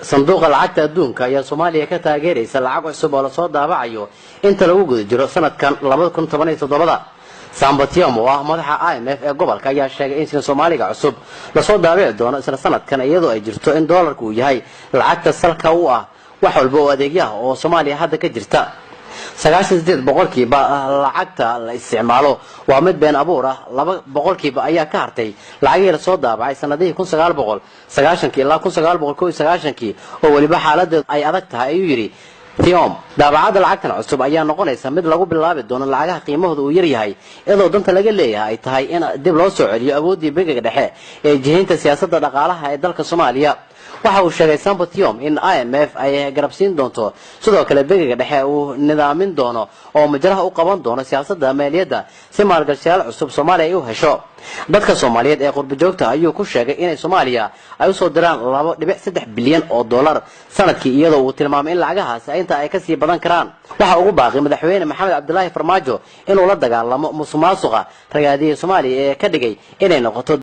صندوق العقد الدون كيا سوماليا كتاجري سلعق عصب ولا صوت دابعيو أنت لو وجد جرو سنة كان لابد تبني تضبطه سامبتيوم ومدحا IMF gobolka ayaa sheegay in Soomaaliga cusub la soo daabici doono isla sanadkan iyadoo ay jirto in doolarku uu yahay lacagta salka u ah wax walba oo adeegyaha oo Soomaaliya hadda ka jirta 98% lacagta la isticmaalo waa mid been abuur ah 2% ayaa ka hartay lacagii la soo daabacay sanadihii 1990 ilaa 1991 oo waliba xaaladda ay adag tahay ayuu yiri Thiom daabacada lacagtan cusub ayaa noqonaysa mid lagu bilaabi doono lacagaha qiimahoodu uu yar yahay iyadoo danta laga leeyahay tahay in dib loo soo celiyo awoodii bangiga dhexe ee jihaynta siyaasadda dhaqaalaha ee dalka Soomaaliya waxa uu sheegay Thiom in IMF ay garabsiin doonto sidoo kale bangiga dhexe uu nidaamin doono oo majraha u qaban doono siyaasadda maaliyadda si maalgashiyaal cusub Soomaaliya ay u hesho dadka Soomaaliyeed ee qurbo joogta ayuu ku sheegay in Soomaaliya ay u soo diraan 2.3 bilyan oo dollar sanadkii iyadoo uu tilmaamay in lacagahaas inta ay ka sii badan karaan waxa ugu baaqay madaxweyne Maxamed Cabdullaahi Farmaajo inuu la dagaalamo musuqmaasuqa ragaadiyay Soomaaliya ee ka dhigay inay noqoto